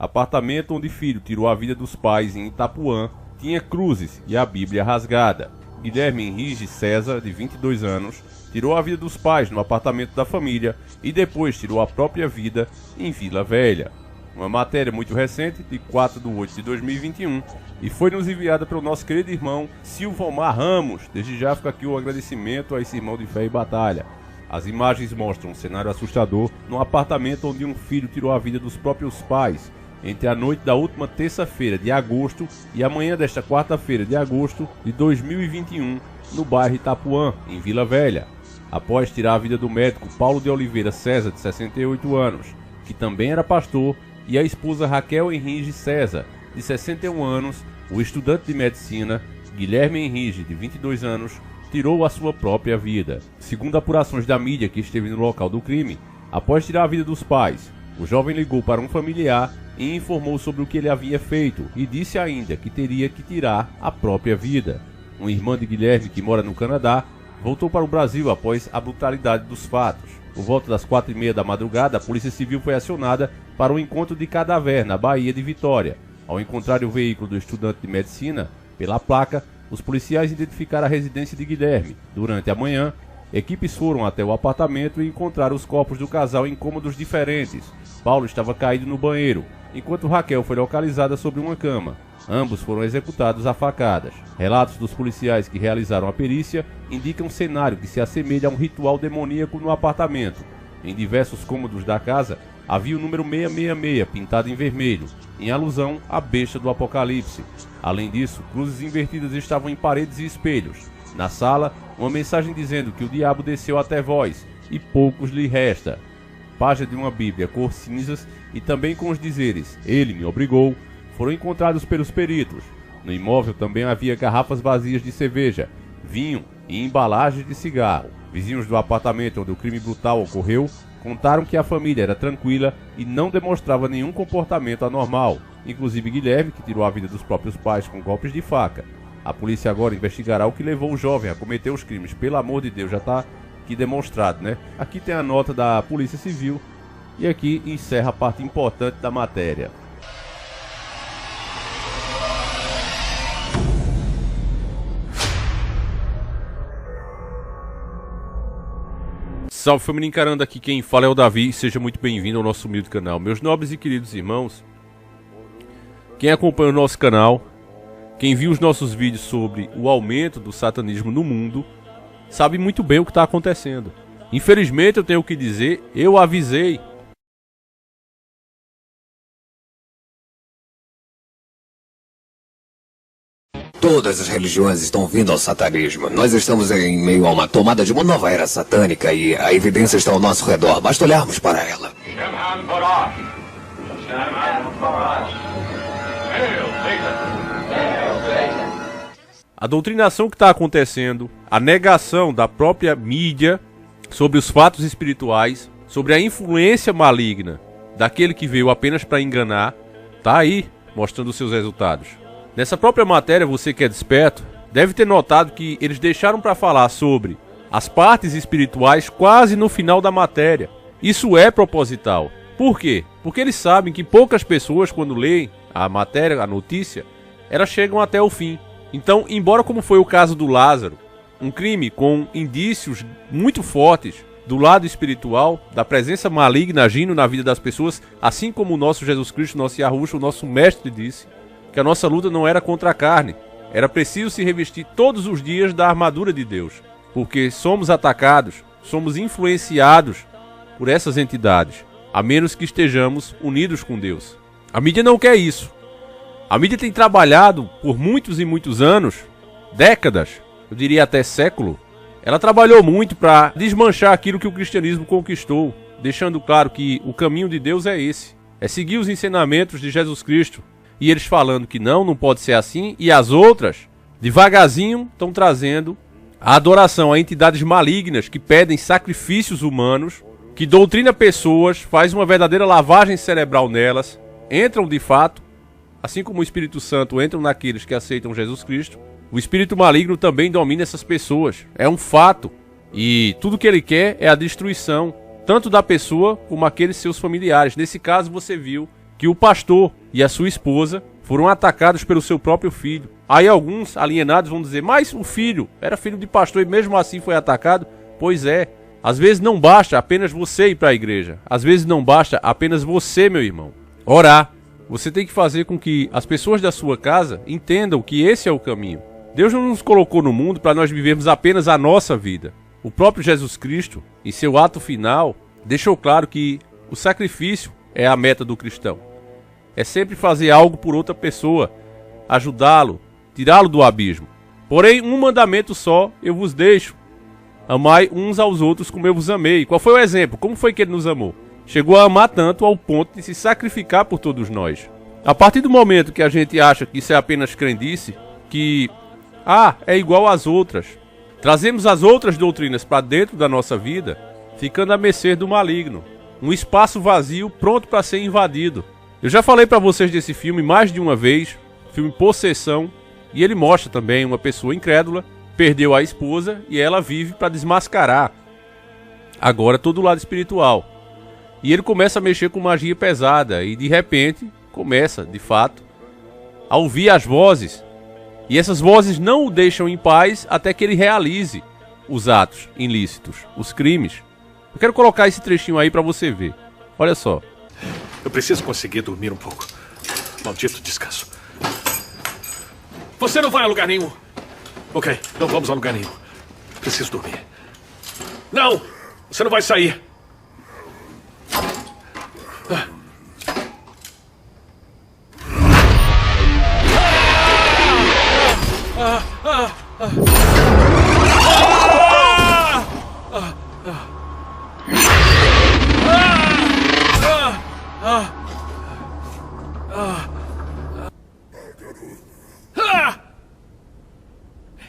apartamento onde filho tirou a vida dos pais em Itapuã, tinha cruzes e a Bíblia rasgada. Guilherme Henrique César, de 22 anos, tirou a vida dos pais no apartamento da família e depois tirou a própria vida em Vila Velha. Uma matéria muito recente, de 4 de 8 de 2021, e foi nos enviada pelo nosso querido irmão Silvomar Ramos. Desde já fica aqui o agradecimento a esse irmão de fé e batalha. As imagens mostram um cenário assustador num apartamento onde um filho tirou a vida dos próprios pais entre a noite da última terça-feira de agosto e a manhã desta quarta-feira de agosto de 2021, no bairro Itapuã, em Vila Velha. Após tirar a vida do médico Paulo de Oliveira César, de 68 anos, que também era pastor, e a esposa Raquel Henrique César, de 61 anos, o estudante de medicina Guilherme Henrique, de 22 anos, tirou a sua própria vida. Segundo apurações da mídia que esteve no local do crime, após tirar a vida dos pais, o jovem ligou para um familiar e informou sobre o que ele havia feito e disse ainda que teria que tirar a própria vida. Uma irmã de Guilherme, que mora no Canadá, voltou para o Brasil após a brutalidade dos fatos. Por volta das 4h30 da madrugada, a Polícia Civil foi acionada para o encontro de cadáver na Baía de Vitória. Ao encontrar o veículo do estudante de medicina, pela placa, os policiais identificaram a residência de Guilherme. Durante a manhã, equipes foram até o apartamento e encontraram os corpos do casal em cômodos diferentes. Paulo estava caído no banheiro, enquanto Raquel foi localizada sobre uma cama. Ambos foram executados a facadas. Relatos dos policiais que realizaram a perícia indicam um cenário que se assemelha a um ritual demoníaco no apartamento. Em diversos cômodos da casa havia o número 666 pintado em vermelho, em alusão à besta do Apocalipse. Além disso, cruzes invertidas estavam em paredes e espelhos. Na sala, uma mensagem dizendo que o diabo desceu até vós e poucos lhe resta. Página de uma Bíblia cor cinzas e também com os dizeres "Ele me obrigou" foram encontrados pelos peritos. No imóvel também havia garrafas vazias de cerveja, vinho e embalagens de cigarro. Vizinhos do apartamento onde o crime brutal ocorreu contaram que a família era tranquila e não demonstrava nenhum comportamento anormal, inclusive Guilherme, que tirou a vida dos próprios pais com golpes de faca. A polícia agora investigará o que levou o jovem a cometer os crimes. Pelo amor de Deus, já está aqui demonstrado, né? Aqui tem a nota da Polícia Civil e aqui encerra a parte importante da matéria. Salve família Encarando, aqui quem fala é o Davi, seja muito bem-vindo ao nosso humilde canal. Meus nobres e queridos irmãos, quem acompanha o nosso canal, quem viu os nossos vídeos sobre o aumento do satanismo no mundo, sabe muito bem o que está acontecendo. Infelizmente eu tenho que dizer, eu avisei. Todas as religiões estão vindo ao satanismo. Nós estamos em meio a uma tomada de uma nova era satânica e a evidência está ao nosso redor. Basta olharmos para ela. A doutrinação que está acontecendo, a negação da própria mídia sobre os fatos espirituais, sobre a influência maligna daquele que veio apenas para enganar, tá aí mostrando seus resultados. Nessa própria matéria, você que é desperto, deve ter notado que eles deixaram para falar sobre as partes espirituais quase no final da matéria. Isso é proposital. Por quê? Porque eles sabem que poucas pessoas, quando leem a matéria, a notícia, elas chegam até o fim. Então, embora como foi o caso do Lázaro, um crime com indícios muito fortes do lado espiritual, da presença maligna agindo na vida das pessoas, assim como o nosso Jesus Cristo, nosso Yahushua, o nosso mestre disse, que a nossa luta não era contra a carne, era preciso se revestir todos os dias da armadura de Deus, porque somos atacados, somos influenciados por essas entidades, a menos que estejamos unidos com Deus. A mídia não quer isso. A mídia tem trabalhado por muitos e muitos anos, décadas, eu diria até século. Ela trabalhou muito para desmanchar aquilo que o cristianismo conquistou, deixando claro que o caminho de Deus é esse, é seguir os ensinamentos de Jesus Cristo. E eles falando que não pode ser assim, e as outras, devagarzinho, estão trazendo a adoração a entidades malignas que pedem sacrifícios humanos, que doutrina pessoas, faz uma verdadeira lavagem cerebral nelas, entram de fato, assim como o Espírito Santo entram naqueles que aceitam Jesus Cristo, o espírito maligno também domina essas pessoas, é um fato, e tudo que ele quer é a destruição, tanto da pessoa como aqueles seus familiares. Nesse caso você viu que que o pastor e a sua esposa foram atacados pelo seu próprio filho. Aí alguns alienados vão dizer, mas o filho era filho de pastor e mesmo assim foi atacado? Pois é. Às vezes não basta apenas você ir para a igreja. Às vezes não basta apenas você, meu irmão, orar. Você tem que fazer com que as pessoas da sua casa entendam que esse é o caminho. Deus não nos colocou no mundo para nós vivermos apenas a nossa vida. O próprio Jesus Cristo, em seu ato final, deixou claro que o sacrifício é a meta do cristão. É sempre fazer algo por outra pessoa, ajudá-lo, tirá-lo do abismo. Porém, um mandamento só eu vos deixo. Amai uns aos outros como eu vos amei. Qual foi o exemplo? Como foi que ele nos amou? Chegou a amar tanto ao ponto de se sacrificar por todos nós. A partir do momento que a gente acha que isso é apenas crendice, que é igual às outras, trazemos as outras doutrinas para dentro da nossa vida, ficando à mercê do maligno. Um espaço vazio pronto para ser invadido. Eu já falei para vocês desse filme mais de uma vez, filme Possessão, e ele mostra também uma pessoa incrédula, perdeu a esposa e ela vive para desmascarar agora todo o lado espiritual. E ele começa a mexer com magia pesada e de repente começa, de fato, a ouvir as vozes. E essas vozes não o deixam em paz até que ele realize os atos ilícitos, os crimes. Eu quero colocar esse trechinho aí para você ver. Olha só. Eu preciso conseguir dormir um pouco. Maldito descanso. Você não vai a lugar nenhum. Ok, não vamos a lugar nenhum. Preciso dormir. Não! Você não vai sair.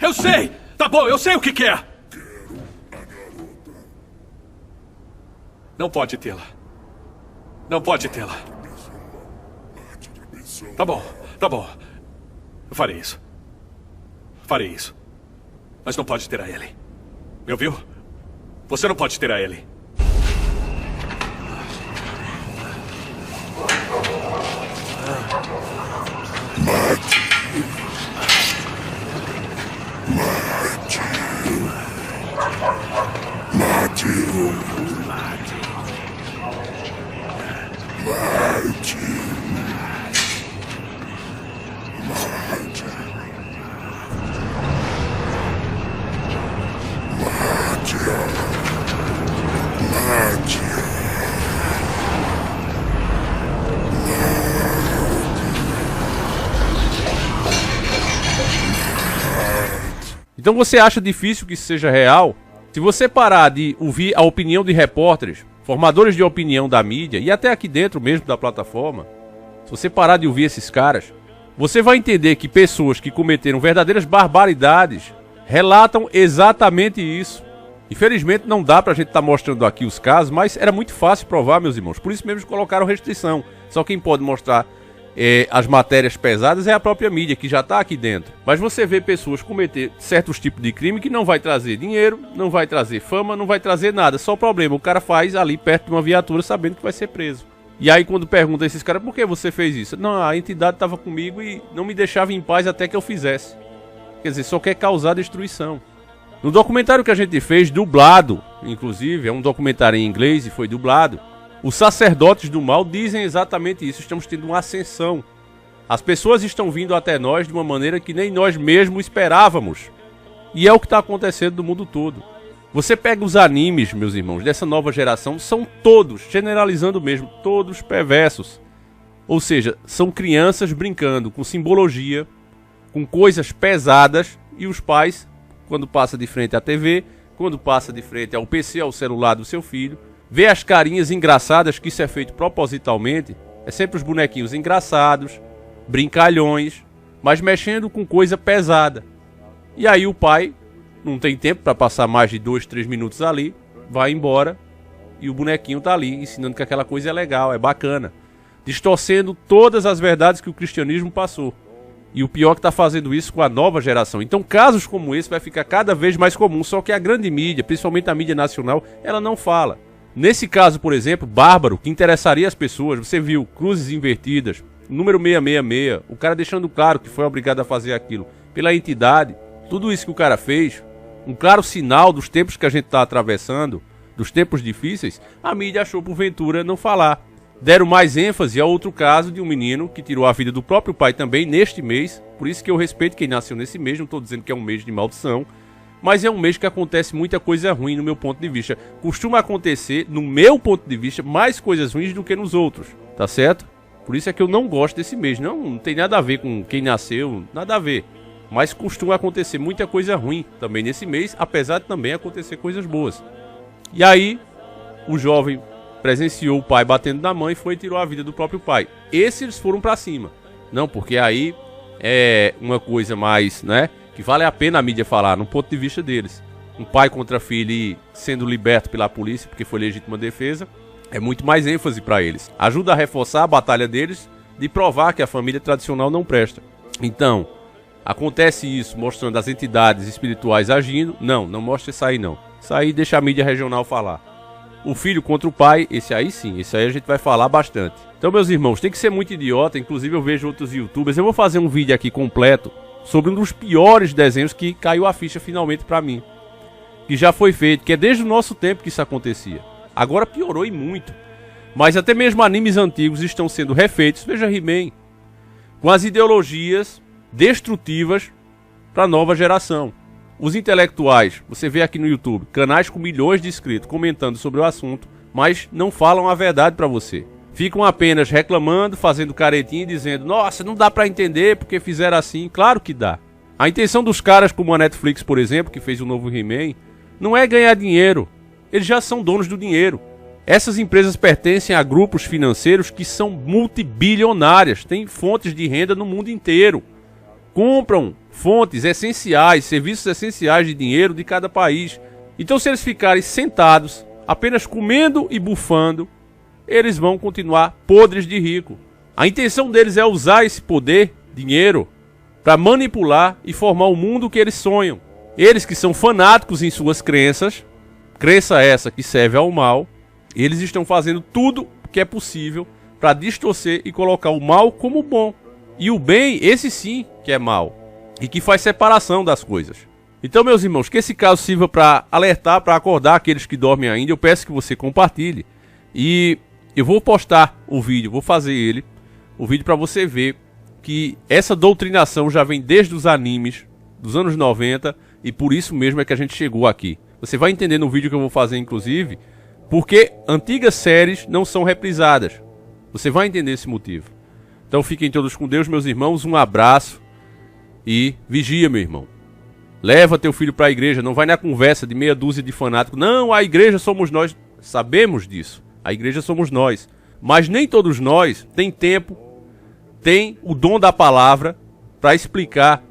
Eu sei! Tá bom, eu sei o que quer! Não pode tê-la. Não pode tê-la. Tá bom, tá bom. Eu farei isso. Farei isso. Mas não pode ter a Ellie. Me ouviu? Você não pode ter a Ellie. Então você acha difícil que isso seja real? Se você parar de ouvir a opinião de repórteres, formadores de opinião da mídia e até aqui dentro mesmo da plataforma, se você parar de ouvir esses caras, você vai entender que pessoas que cometeram verdadeiras barbaridades relatam exatamente isso. Infelizmente não dá pra gente estar mostrando aqui os casos, mas era muito fácil provar, meus irmãos. Por isso mesmo colocaram restrição. Só quem pode mostrar as matérias pesadas é a própria mídia, que já está aqui dentro. Mas você vê pessoas cometer certos tipos de crime que não vai trazer dinheiro, não vai trazer fama, não vai trazer nada. Só o problema, o cara faz ali perto de uma viatura sabendo que vai ser preso. E aí quando pergunta a esses caras, por que você fez isso? Não, a entidade estava comigo e não me deixava em paz até que eu fizesse. Quer dizer, só quer causar destruição. No documentário que a gente fez, dublado, inclusive, é um documentário em inglês e foi dublado, os sacerdotes do mal dizem exatamente isso. Estamos tendo uma ascensão. As pessoas estão vindo até nós de uma maneira que nem nós mesmos esperávamos. E é o que está acontecendo no mundo todo. Você pega os animes, meus irmãos, dessa nova geração, são todos, generalizando mesmo, todos perversos. Ou seja, são crianças brincando com simbologia, com coisas pesadas, e os pais, quando passa de frente à TV, quando passa de frente ao PC, ao celular do seu filho, vê as carinhas engraçadas, que isso é feito propositalmente, é sempre os bonequinhos engraçados, brincalhões, mas mexendo com coisa pesada. E aí o pai não tem tempo para passar mais de 2, 3 minutos ali, vai embora e o bonequinho tá ali, ensinando que aquela coisa é legal, é bacana, distorcendo todas as verdades que o cristianismo passou. E o pior é que está fazendo isso com a nova geração. Então casos como esse vai ficar cada vez mais comum, só que a grande mídia, principalmente a mídia nacional, ela não fala. Nesse caso, por exemplo, bárbaro, que interessaria as pessoas, você viu cruzes invertidas, número 666, o cara deixando claro que foi obrigado a fazer aquilo pela entidade, tudo isso que o cara fez, um claro sinal dos tempos que a gente está atravessando, dos tempos difíceis, a mídia achou por ventura não falar. Deram mais ênfase a outro caso de um menino que tirou a vida do próprio pai também neste mês, por isso que eu respeito quem nasceu nesse mês, não estou dizendo que é um mês de maldição, mas é um mês que acontece muita coisa ruim no meu ponto de vista. Costuma acontecer, no meu ponto de vista, mais coisas ruins do que nos outros, tá certo? Por isso é que eu não gosto desse mês, não tem nada a ver com quem nasceu, nada a ver. Mas costuma acontecer muita coisa ruim também nesse mês, apesar de também acontecer coisas boas. E aí, o jovem presenciou o pai batendo na mãe, foi e tirou a vida do próprio pai. Esses eles foram pra cima. Não, porque aí é uma coisa mais, né, que vale a pena a mídia falar, no ponto de vista deles. Um pai contra filho e sendo liberto pela polícia porque foi legítima defesa, é muito mais ênfase para eles. Ajuda a reforçar a batalha deles de provar que a família tradicional não presta. Então, acontece isso mostrando as entidades espirituais agindo. Não mostra isso aí não. Isso aí deixa a mídia regional falar. O filho contra o pai, esse aí sim, esse aí a gente vai falar bastante. Então, meus irmãos, tem que ser muito idiota. Inclusive eu vejo outros youtubers. Eu vou fazer um vídeo aqui completo sobre um dos piores desenhos que caiu a ficha finalmente pra mim, que já foi feito, que é desde o nosso tempo que isso acontecia. Agora piorou e muito, mas até mesmo animes antigos estão sendo refeitos, veja He-Man, com as ideologias destrutivas para a nova geração. Os intelectuais, você vê aqui no YouTube, canais com milhões de inscritos comentando sobre o assunto, mas não falam a verdade para você. Ficam apenas reclamando, fazendo caretinha e dizendo: nossa, não dá pra entender porque fizeram assim. Claro que dá. A intenção dos caras como a Netflix, por exemplo, que fez o novo He-Man, não é ganhar dinheiro. Eles já são donos do dinheiro. Essas empresas pertencem a grupos financeiros que são multibilionárias, têm fontes de renda no mundo inteiro. Compram fontes essenciais, serviços essenciais de dinheiro de cada país. Então, se eles ficarem sentados, apenas comendo e bufando, eles vão continuar podres de rico. A intenção deles é usar esse poder, dinheiro, para manipular e formar o mundo que eles sonham. Eles que são fanáticos em suas crenças, crença essa que serve ao mal, eles estão fazendo tudo o que é possível para distorcer e colocar o mal como bom. E o bem, esse sim, que é mal. E que faz separação das coisas. Então, meus irmãos, que esse caso sirva para alertar, para acordar aqueles que dormem ainda. Eu peço que você compartilhe. E eu vou postar o vídeo, vou fazer ele, o vídeo para você ver que essa doutrinação já vem desde os animes dos anos 90 e por isso mesmo é que a gente chegou aqui. Você vai entender no vídeo que eu vou fazer, inclusive, porque antigas séries não são reprisadas. Você vai entender esse motivo. Então fiquem todos com Deus, meus irmãos, um abraço e vigia, meu irmão. Leva teu filho para a igreja, não vai na conversa de meia dúzia de fanáticos. Não, a igreja somos nós, sabemos disso. A igreja somos nós, mas nem todos nós tem tempo, tem o dom da palavra para explicar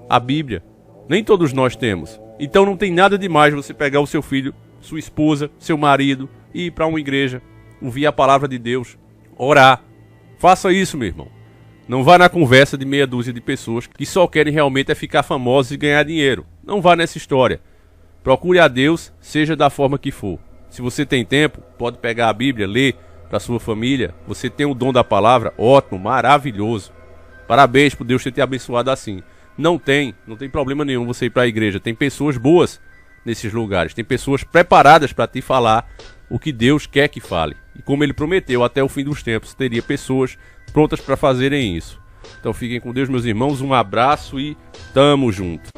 a Bíblia. Nem todos nós temos. Então não tem nada demais você pegar o seu filho, sua esposa, seu marido e ir para uma igreja, ouvir a palavra de Deus, orar. Faça isso, meu irmão. Não vá na conversa de meia dúzia de pessoas que só querem realmente é ficar famosos e ganhar dinheiro. Não vá nessa história. Procure a Deus, seja da forma que for. Se você tem tempo, pode pegar a Bíblia, ler para sua família. Você tem o dom da palavra, ótimo, maravilhoso. Parabéns por Deus ter te abençoado assim. Não tem problema nenhum você ir para a igreja. Tem pessoas boas nesses lugares. Tem pessoas preparadas para te falar o que Deus quer que fale. E como Ele prometeu, até o fim dos tempos, teria pessoas prontas para fazerem isso. Então fiquem com Deus, meus irmãos. Um abraço e tamo junto.